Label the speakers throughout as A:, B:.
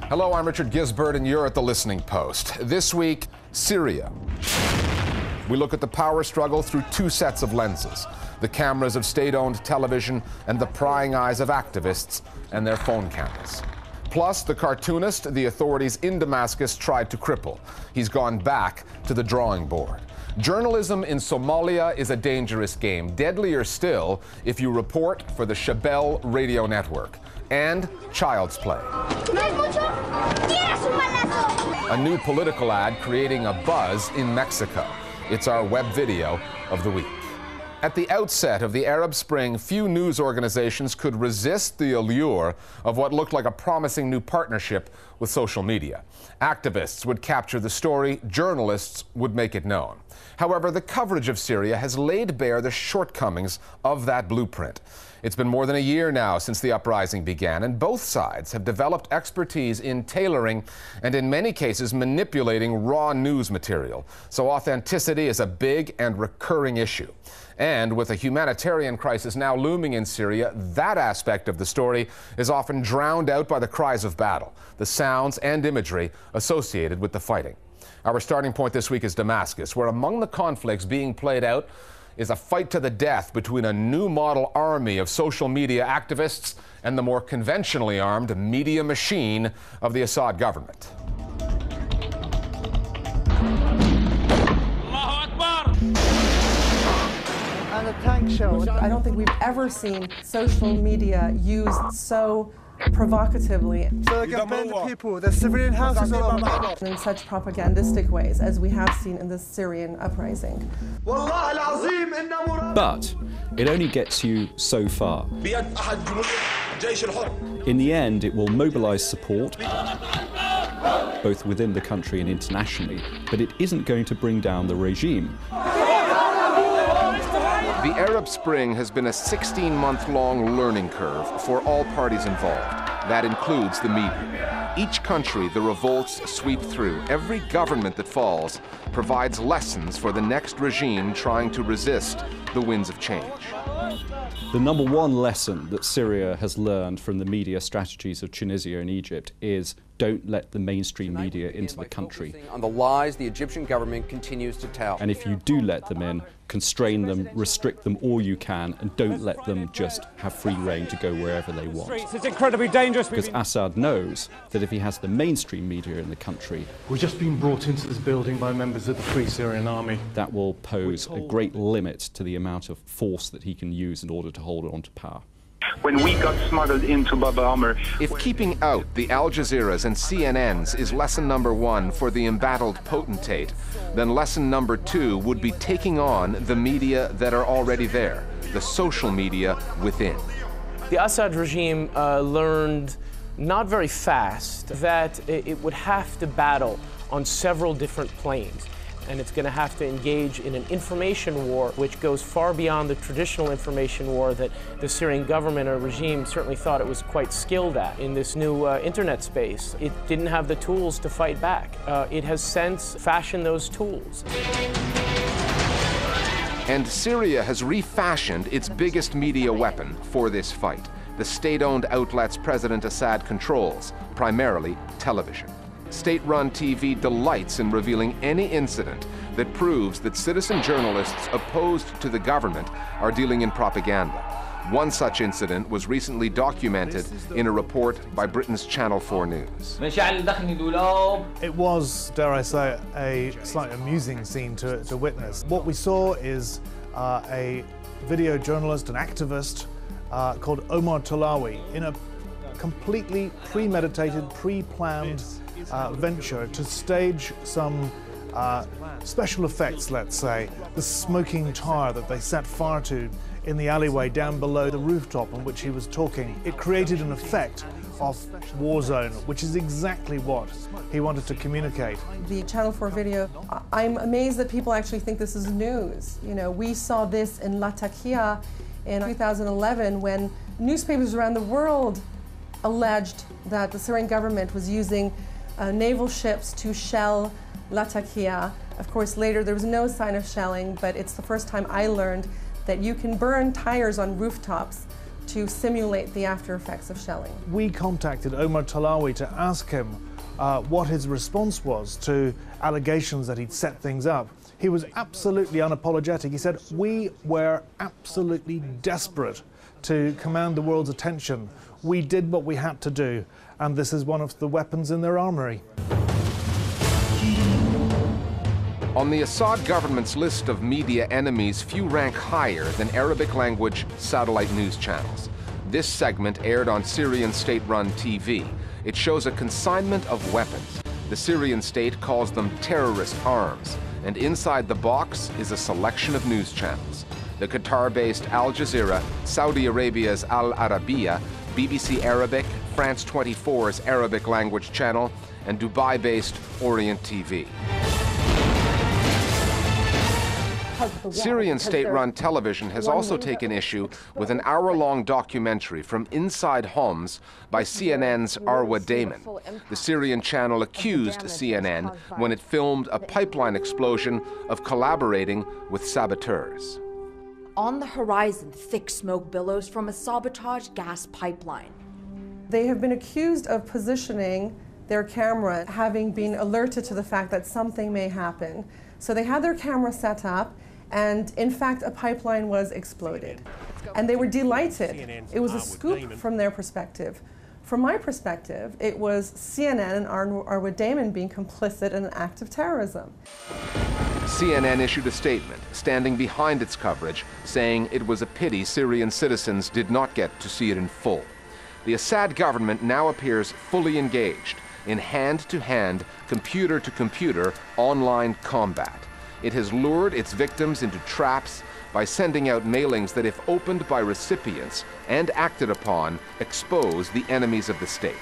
A: Hello, I'm Richard Gisbert, and you're at The Listening Post. This week, Syria. We look at the power struggle through two sets of lenses: the cameras of state-owned television and the prying eyes of activists and their phone cameras. Plus, the cartoonist the authorities in Damascus tried to cripple. He's gone back to the drawing board. Journalism in Somalia is a dangerous game, deadlier still if you report for the Shabelle radio network. And child's play. A new political ad creating a buzz in Mexico. It's our web video of the week. At the outset of the Arab Spring, few news organizations could resist the allure of what looked like a promising new partnership with social media. Activists would capture the story, journalists would make it known. However, the coverage of Syria has laid bare the shortcomings of that blueprint. It's been more than a year now since the uprising began, and both sides have developed expertise in tailoring and, in many cases, manipulating raw news material. So authenticity is a big and recurring issue. And with a humanitarian crisis now looming in Syria, that aspect of the story is often drowned out by the cries of battle, the sounds and imagery associated with the fighting. Our starting point this week is Damascus, where among the conflicts being played out is a fight to the death between a new model army of social media activists and the more conventionally armed media machine of the Assad government.
B: And a tank show. I don't think we've ever seen social media used so provocatively.
C: So they can ban the people, the civilian houses
B: in such propagandistic ways as we have seen in the Syrian uprising.
D: But it only gets you so far. In the end, it will mobilize support, both within the country and internationally, but it isn't going to bring down the regime.
A: The Arab Spring has been a 16-month-long learning curve for all parties involved. That includes the media. Each country the revolts sweep through, every government that falls, provides lessons for the next regime trying to resist the winds of change.
D: The number one lesson that Syria has learned from the media strategies of Tunisia and Egypt is don't let the mainstream media into the country.
E: On the lies the Egyptian government continues to tell.
D: And if you do let them in, constrain them, restrict them all you can, and don't let them just have free rein to go wherever they want.
F: It's incredibly dangerous.
D: Because Assad knows that if he has the mainstream media in the country,
C: we've just been brought into this building by members of the Free Syrian Army.
D: That will pose a great limit to the amount of force that he can use in order to hold on to power.
G: When we got smuggled into Baba Amr.
A: If keeping out the Al Jazeeras and CNNs is lesson number one for the embattled potentate, then lesson number two would be taking on the media that are already there, the social media within.
H: The Assad regime learned not very fast that it would have to battle on several different planes. And it's going to have to engage in an information war which goes far beyond the traditional information war that the Syrian government or regime certainly thought it was quite skilled at in this new internet space. It didn't have the tools to fight back. It has since fashioned those tools.
A: And Syria has refashioned its biggest media weapon for this fight, the state-owned outlets President Assad controls, primarily television. State-run TV delights in revealing any incident that proves that citizen journalists opposed to the government are dealing in propaganda. One such incident was recently documented in a report by Britain's Channel 4 News.
C: It was, dare I say, a slightly amusing scene to witness. What we saw is a video journalist, an activist called Omar Talawi, in a completely premeditated, pre-planned venture to stage some special effects, let's say. The smoking tar that they set fire to in the alleyway down below the rooftop on which he was talking. It created an effect of war zone, which is exactly what he wanted to communicate.
B: The Channel 4 video, I'm amazed that people actually think this is news. You know, we saw this in Latakia in 2011 when newspapers around the world alleged that the Syrian government was using naval ships to shell Latakia. Of course, later there was no sign of shelling, but it's the first time I learned that you can burn tires on rooftops to simulate the after effects of shelling.
C: We contacted Omar Talawi to ask him what his response was to allegations that he'd set things up. He was absolutely unapologetic. He said, "We were absolutely desperate to command the world's attention. We did what we had to do, and this is one of the weapons in their armory."
A: On the Assad government's list of media enemies, few rank higher than Arabic-language satellite news channels. This segment aired on Syrian state-run TV. It shows a consignment of weapons. The Syrian state calls them terrorist arms, and inside the box is a selection of news channels. The Qatar-based Al Jazeera, Saudi Arabia's Al Arabiya, BBC Arabic, France 24's Arabic language channel, and Dubai-based Orient TV. Syrian state-run television has also taken issue with an hour-long documentary from inside Homs by CNN's Arwa Damon. The Syrian channel accused CNN, when it filmed a pipeline explosion, of collaborating with saboteurs.
F: On the horizon, thick smoke billows from a sabotage gas pipeline.
B: They have been accused of positioning their camera, having been alerted to the fact that something may happen. So they had their camera set up, and in fact a pipeline was exploded. And they were delighted. It was a scoop from their perspective. From my perspective, it was CNN and Arwa Damon being complicit in an act of terrorism.
A: CNN issued a statement standing behind its coverage, saying it was a pity Syrian citizens did not get to see it in full. The Assad government now appears fully engaged in hand-to-hand, computer-to-computer online combat. It has lured its victims into traps by sending out mailings that, if opened by recipients and acted upon, expose the enemies of the state.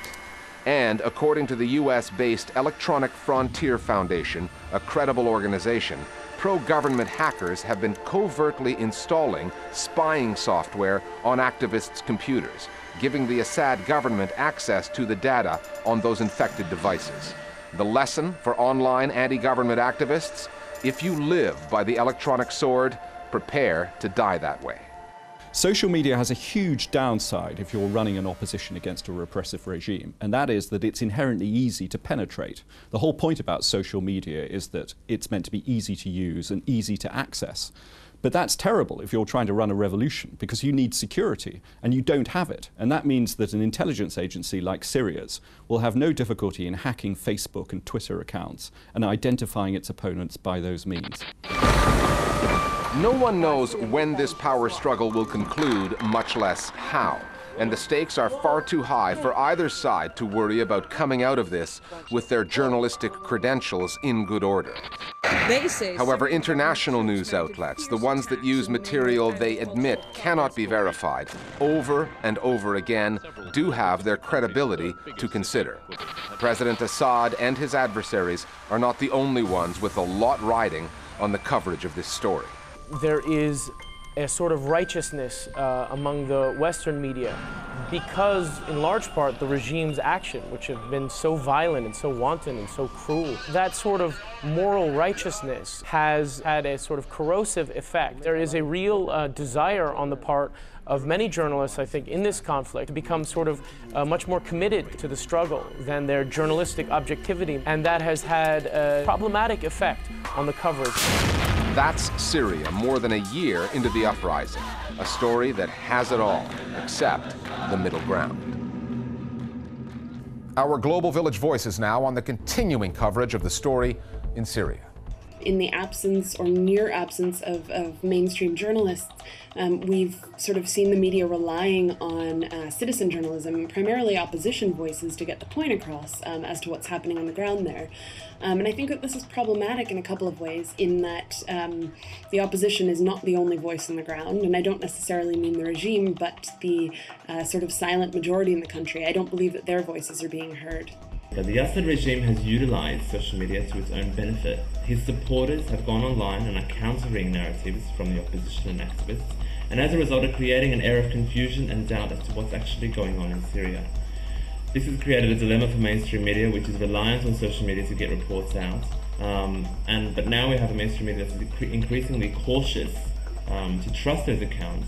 A: And according to the US-based Electronic Frontier Foundation, a credible organization, pro-government hackers have been covertly installing spying software on activists' computers, giving the Assad government access to the data on those infected devices. The lesson for online anti-government activists? If you live by the electronic sword, prepare to die that way.
D: Social media has a huge downside if you're running an opposition against a repressive regime, and that is that it's inherently easy to penetrate. The whole point about social media is that it's meant to be easy to use and easy to access. But that's terrible if you're trying to run a revolution, because you need security, and you don't have it. And that means that an intelligence agency like Syria's will have no difficulty in hacking Facebook and Twitter accounts and identifying its opponents by those means.
A: No one knows when this power struggle will conclude, much less how. And the stakes are far too high for either side to worry about coming out of this with their journalistic credentials in good order. However, international news outlets, the ones that use material they admit cannot be verified, over and over again, do have their credibility to consider. President Assad and his adversaries are not the only ones with a lot riding on the coverage of this story.
H: There is a sort of righteousness among the Western media because, in large part, the regime's action, which have been so violent and so wanton and so cruel, that sort of moral righteousness has had a sort of corrosive effect. There is a real desire on the part of many journalists, I think, in this conflict to become sort of much more committed to the struggle than their journalistic objectivity, and that has had a problematic effect on the coverage.
A: That's Syria, more than a year into the uprising. A story that has it all, except the middle ground. Our Global Village voice is now on the continuing coverage of the story in Syria.
I: In the absence or near absence of mainstream journalists, we've sort of seen the media relying on citizen journalism, primarily opposition voices, to get the point across as to what's happening on the ground there. And I think that this is problematic in a couple of ways, in that the opposition is not the only voice on the ground, and I don't necessarily mean the regime, but the sort of silent majority in the country. I don't believe that their voices are being heard.
J: The Assad regime has utilized social media to its own benefit. His supporters have gone online and are countering narratives from the opposition and activists, and as a result are creating an air of confusion and doubt as to what's actually going on in Syria. This has created a dilemma for mainstream media, which is reliant on social media to get reports out. But now we have a mainstream media that's increasingly cautious to trust those accounts.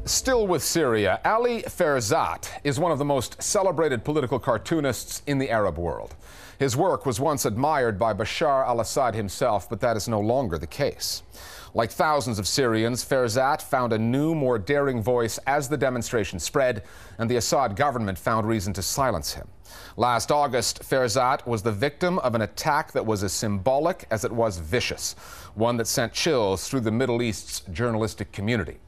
A: Still with Syria, Ali Ferzat is one of the most celebrated political cartoonists in the Arab world. His work was once admired by Bashar al-Assad himself, but that is no longer the case. Like thousands of Syrians, Ferzat found a new, more daring voice as the demonstration spread, and the Assad government found reason to silence him. Last August, Ferzat was the victim of an attack that was as symbolic as it was vicious, one that sent chills through the Middle East's journalistic community.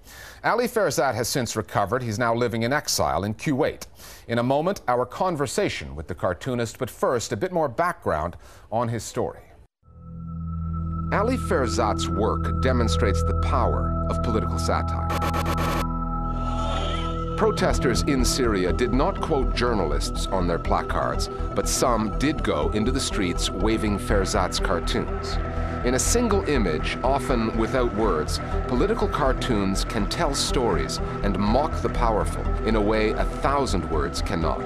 A: Ali Ferzat has since recovered. He's now living in exile in Kuwait. In a moment, our conversation with the cartoonist, but first, a bit more background on his story. Ali Ferzat's work demonstrates the power of political satire. Protesters in Syria did not quote journalists on their placards, but some did go into the streets waving Ferzat's cartoons. In a single image, often without words, political cartoons can tell stories and mock the powerful in a way 1,000 words cannot.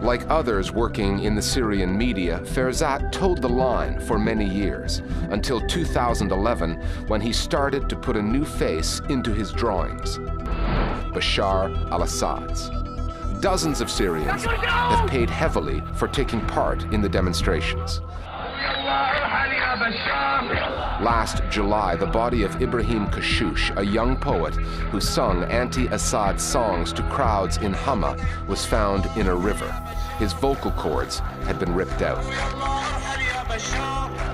A: Like others working in the Syrian media, Ferzat towed the line for many years, until 2011, when he started to put a new face into his drawings: Bashar al-Assad's. Dozens of Syrians have paid heavily for taking part in the demonstrations. Last July, the body of Ibrahim Kashush, a young poet who sung anti-Assad songs to crowds in Hama, was found in a river. His vocal cords had been ripped out.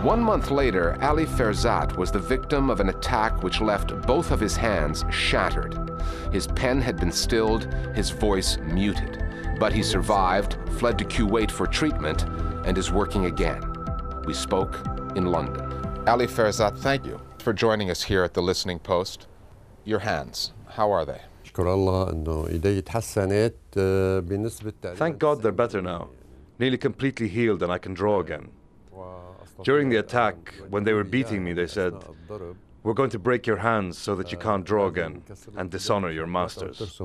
A: 1 month later, Ali Ferzat was the victim of an attack which left both of his hands shattered. His pen had been stilled, his voice muted. But he survived, fled to Kuwait for treatment, and is working again. We spoke in London. Ali Ferzat, thank you for joining us here at the Listening Post. Your hands, how are they?
K: Thank God they're better now. Nearly completely healed and I can draw again. During the attack, when they were beating me, they said, "We're going to break your hands so that you can't draw again and dishonor your masters."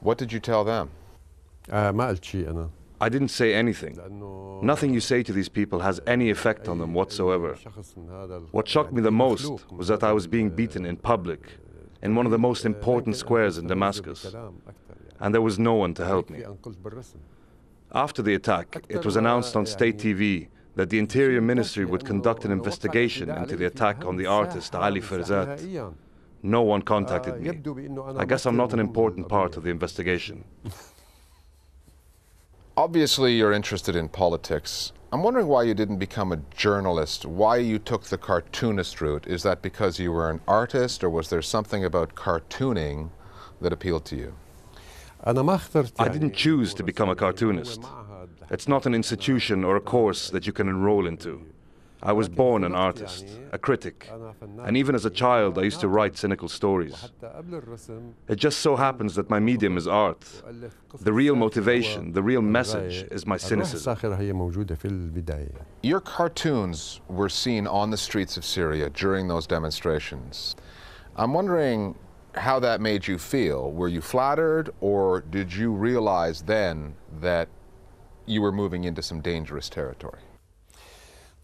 A: What did you tell them?
K: I didn't say anything. Nothing you say to these people has any effect on them whatsoever. What shocked me the most was that I was being beaten in public, in one of the most important squares in Damascus, and there was no one to help me. After the attack, it was announced on state TV that the Interior Ministry would conduct an investigation into the attack on the artist Ali Ferzat. No one contacted me. I guess I'm not an important part of the investigation.
A: Obviously, you're interested in politics. I'm wondering why you didn't become a journalist, why you took the cartoonist route. Is that because you were an artist, or was there something about cartooning that appealed to you?
K: I didn't choose to become a cartoonist. It's not an institution or a course that you can enroll into. I was born an artist, a critic, and even as a child I used to write cynical stories. It just so happens that my medium is art. The real motivation, the real message is my cynicism.
A: Your cartoons were seen on the streets of Syria during those demonstrations. I'm wondering how that made you feel. Were you flattered, or did you realize then that you were moving into some dangerous territory?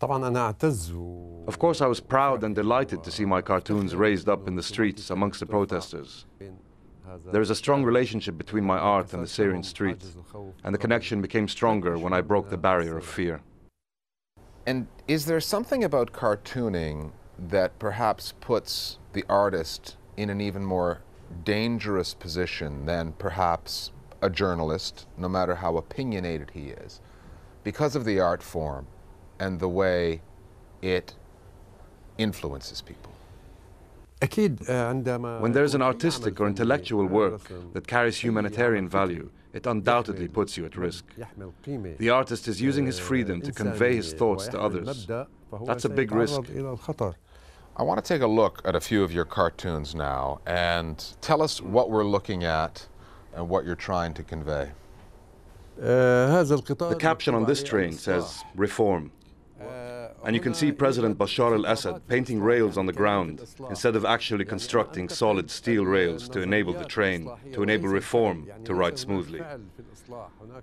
K: Of course, I was proud and delighted to see my cartoons raised up in the streets amongst the protesters. There is a strong relationship between my art and the Syrian street, and the connection became stronger when I broke the barrier of fear.
A: And is there something about cartooning that perhaps puts the artist in an even more dangerous position than perhaps a journalist, no matter how opinionated he is, because of the art form and the way it influences people?
K: When there's an artistic or intellectual work that carries humanitarian value, it undoubtedly puts you at risk. The artist is using his freedom to convey his thoughts to others. That's a big risk.
A: I want to take a look at a few of your cartoons now and tell us what we're looking at and what you're trying to convey.
K: The caption on this train says, "Reform." And you can see President Bashar al-Assad painting rails on the ground instead of actually constructing solid steel rails to enable the train, to enable reform to ride smoothly.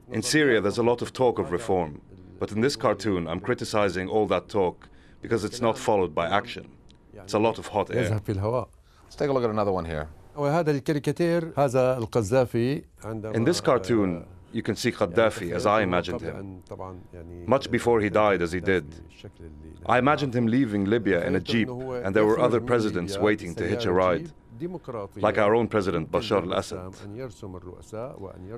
K: In Syria, there's a lot of talk of reform, but in this cartoon, I'm criticizing all that talk because it's not followed by action. It's a lot of hot air.
A: Let's take a look at another one here.
K: In this cartoon, you can see Gaddafi as I imagined him, much before he died as he did. I imagined him leaving Libya in a jeep, and there were other presidents waiting to hitch a ride, like our own president, Bashar al-Assad.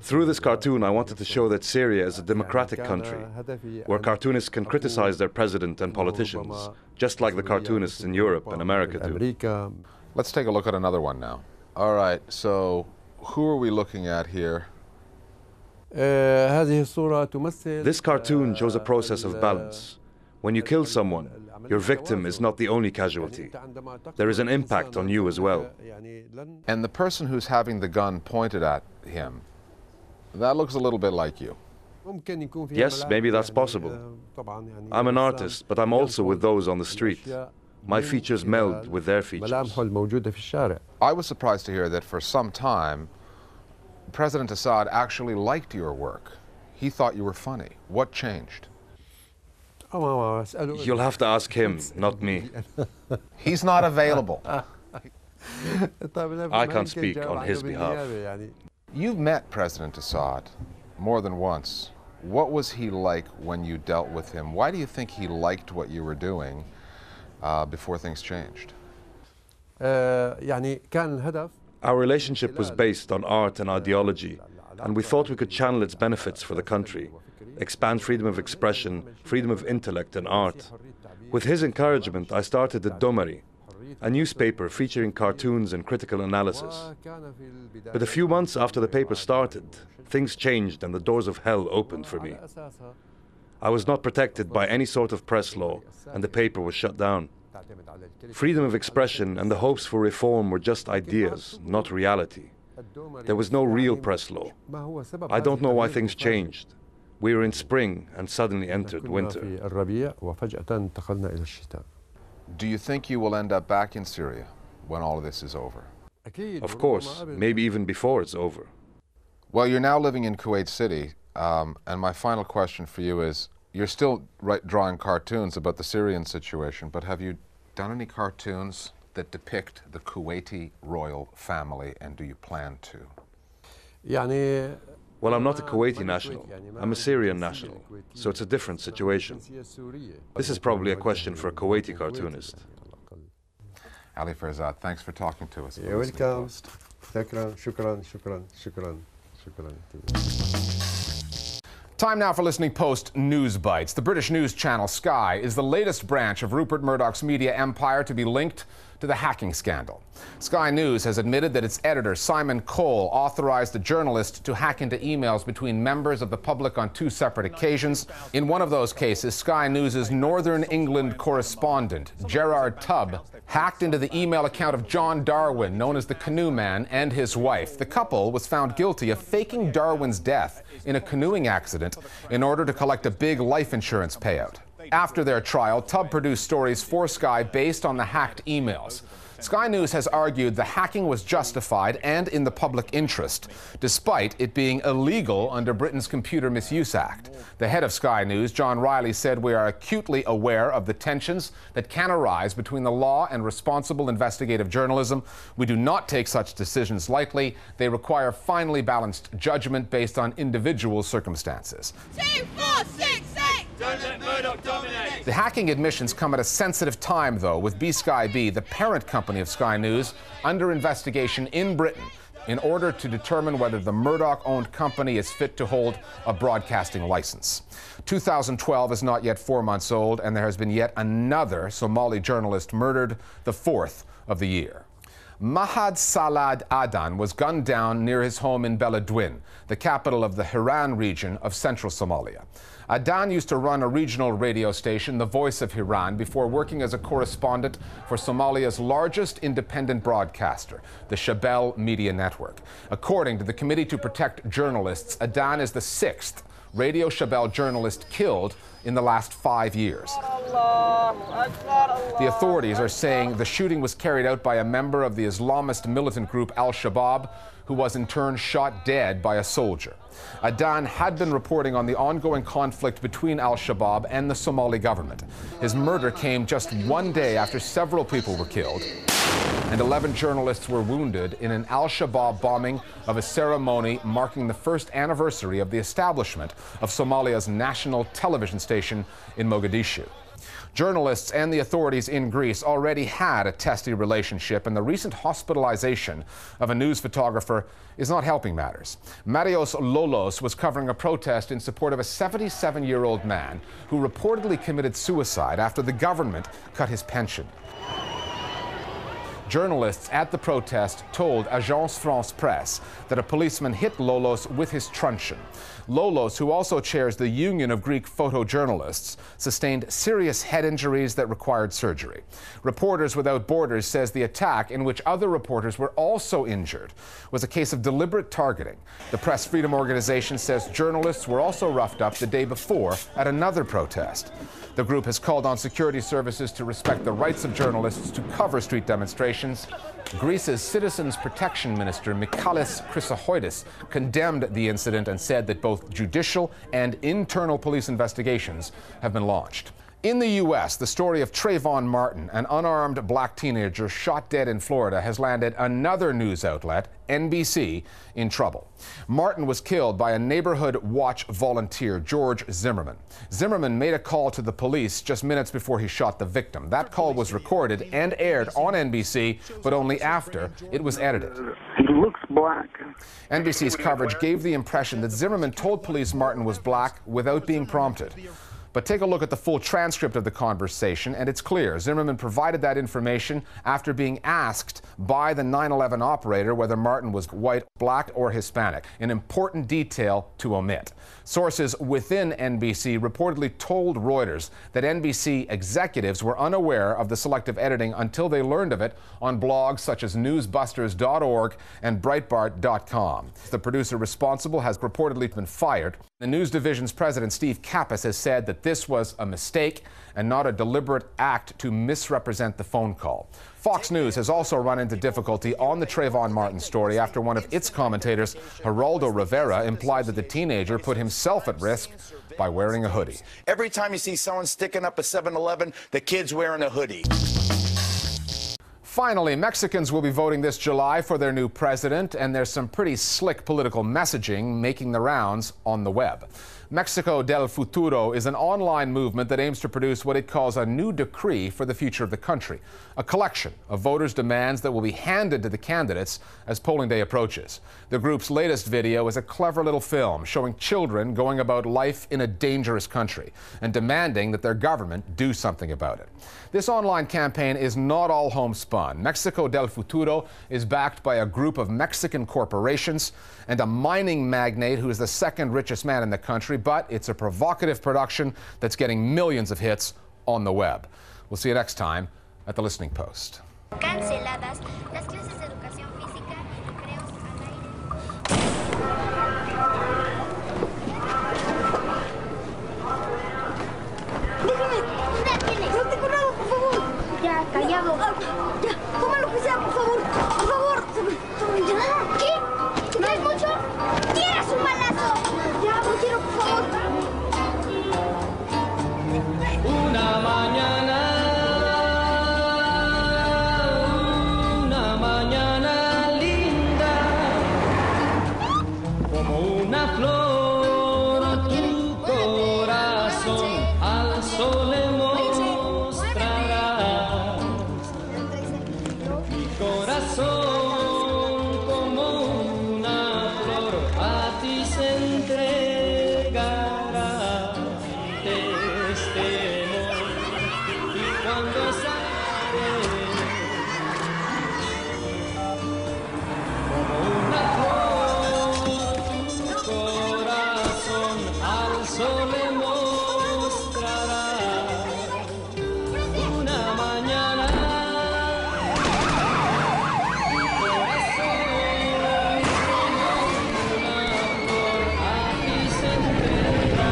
K: Through this cartoon, I wanted to show that Syria is a democratic country, where cartoonists can criticize their president and politicians, just like the cartoonists in Europe and America do.
A: Let's take a look at another one now. All right, so who are we looking at here?
K: This cartoon shows a process of balance. When you kill someone, your victim is not the only casualty. There is an impact on you as well.
A: And the person who's having the gun pointed at him, that looks a little bit like you.
K: Yes, maybe that's possible. I'm an artist, but I'm also with those on the street. My features meld with their features.
A: I was surprised to hear that for some time, President Assad actually liked your work. He thought you were funny. What changed?
K: You'll have to ask him, not me.
A: He's not available.
K: I can't speak on his behalf.
A: You've met President Assad more than once. What was he like when you dealt with him? Why do you think he liked what you were doing before things changed?
K: Our relationship was based on art and ideology, and we thought we could channel its benefits for the country, expand freedom of expression, freedom of intellect and art. With his encouragement, I started the Domari, a newspaper featuring cartoons and critical analysis. But a few months after the paper started, things changed and the doors of hell opened for me. I was not protected by any sort of press law, and the paper was shut down. Freedom of expression and the hopes for reform were just ideas, not reality. There was no real press law. I don't know why things changed. We were in spring and suddenly entered winter.
A: Do you think you will end up back in Syria when all of this is over?
K: Of course, maybe even before it's over.
A: Well, you're now living in Kuwait City, and my final question for you is, you're still drawing cartoons about the Syrian situation, but have you done any cartoons that depict the Kuwaiti royal family, and do you plan to?
K: Well, I'm not a Kuwaiti national. I'm a Syrian national, so it's a different situation. This is probably a question for a Kuwaiti cartoonist.
A: Ali Farzad, thanks for talking to us.
L: You're welcome. Shukran.
A: Time now for Listening Post News Bites. The British news channel Sky is the latest branch of Rupert Murdoch's media empire to be linked to the hacking scandal. Sky News has admitted that its editor, Simon Cole, authorized a journalist to hack into emails between members of the public on 2 separate occasions. In one of those cases, Sky News' Northern England correspondent, Gerard Tubb, hacked into the email account of John Darwin, known as the Canoe Man, and his wife. The couple was found guilty of faking Darwin's death in a canoeing accident in order to collect a big life insurance payout. After their trial, Tubb produced stories for Sky based on the hacked emails. Sky News has argued the hacking was justified and in the public interest, despite it being illegal under Britain's Computer Misuse Act. The head of Sky News, John Riley, said, "We are acutely aware of the tensions that can arise between the law and responsible investigative journalism. We do not take such decisions lightly. They require finely balanced judgment based on individual circumstances."
M: 2, 4, 6, 8! Don't let Murdoch dominate!
A: The hacking admissions come at a sensitive time, though, with BSkyB, the parent company of Sky News, under investigation in Britain in order to determine whether the Murdoch-owned company is fit to hold a broadcasting license. 2012 is not yet 4 months old, and there has been yet another Somali journalist murdered, the 4th of the year. Mahad Salad Adan was gunned down near his home in Beledweyne, the capital of the Hiran region of central Somalia. Adan used to run a regional radio station, The Voice of Hiran, before working as a correspondent for Somalia's largest independent broadcaster, the Shabelle Media Network. According to the Committee to Protect Journalists, Adan is the 6th Radio Shabelle journalist killed in the last 5 years. The authorities are saying the shooting was carried out by a member of the Islamist militant group Al-Shabaab, who was in turn shot dead by a soldier. Adan had been reporting on the ongoing conflict between Al-Shabaab and the Somali government. His murder came just 1 day after several people were killed. and 11 journalists were wounded in an al-Shabaab bombing of a ceremony marking the first anniversary of the establishment of Somalia's national television station in Mogadishu. Journalists and the authorities in Greece already had a testy relationship, and the recent hospitalization of a news photographer is not helping matters. Marios Lolos was covering a protest in support of a 77-year-old man who reportedly committed suicide after the government cut his pension. Journalists at the protest told Agence France-Presse that a policeman hit Lolos with his truncheon. Lolos, who also chairs the Union of Greek Photojournalists, sustained serious head injuries that required surgery. Reporters Without Borders says the attack, in which other reporters were also injured, was a case of deliberate targeting. The Press Freedom Organization says journalists were also roughed up the day before at another protest. The group has called on security services to respect the rights of journalists to cover street demonstrations. Greece's Citizens Protection Minister Michalis Chrysochoidis condemned the incident and said that both judicial and internal police investigations have been launched. In the U.S., the story of Trayvon Martin, an unarmed black teenager shot dead in Florida, has landed another news outlet, NBC, in trouble. Martin was killed by a neighborhood watch volunteer, George Zimmerman. Zimmerman made a call to the police just minutes before he shot the victim. That call was recorded and aired on NBC, but only after it was edited.
G: He looks black.
A: NBC's coverage gave the impression that Zimmerman told police Martin was black without being prompted. But take a look at the full transcript of the conversation, and it's clear Zimmerman provided that information after being asked by the 9/11 operator whether Martin was white, black, or Hispanic, an important detail to omit. Sources within NBC reportedly told Reuters that NBC executives were unaware of the selective editing until they learned of it on blogs such as newsbusters.org and Breitbart.com. The producer responsible has reportedly been fired. The news division's president, Steve Kappas, has said that this was a mistake and not a deliberate act to misrepresent the phone call. Fox News has also run into difficulty on the Trayvon Martin story after one of its commentators, Geraldo Rivera, implied that the teenager put himself at risk by wearing a hoodie.
L: Every time you see someone sticking up a 7-Eleven, the kid's wearing a hoodie.
A: Finally, Mexicans will be voting this July for their new president, and there's some pretty slick political messaging making the rounds on the web. Mexico del Futuro is an online movement that aims to produce what it calls a new decree for the future of the country, a collection of voters' demands that will be handed to the candidates as polling day approaches. The group's latest video is a clever little film showing children going about life in a dangerous country and demanding that their government do something about it. This online campaign is not all homespun. Mexico del Futuro is backed by a group of Mexican corporations and a mining magnate who is the second richest man in the country, but it's a provocative production that's getting millions of hits on the web. We'll see you next time at The Listening Post.
N: Canceladas las clases de educación física y recreos al aire. No tengo nada, por favor. Ya, callado. Ya, toma lo que sea, por favor. Por favor. ¿Qué? ¿Te caes mucho? ¡Tienes un balazo! Ya, no quiero, por favor.
M: Una mañana linda, como una flor, tu corazón al sol le mostrarás. Mi corazón como una flor a ti se entregará de este amor. Y cuando sale como una flor, tu corazón al sol le mostrará. Una mañana mi corazón como una flor a ti se entregará.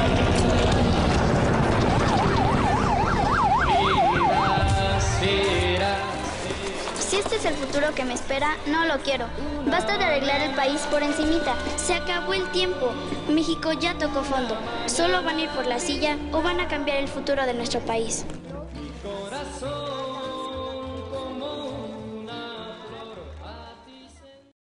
N: Si este es el futuro que me espera, no lo quiero. Basta de arreglar el país por encimita. Se acabó el tiempo. México ya tocó fondo. Solo van a ir por la silla o van a cambiar el futuro de nuestro país.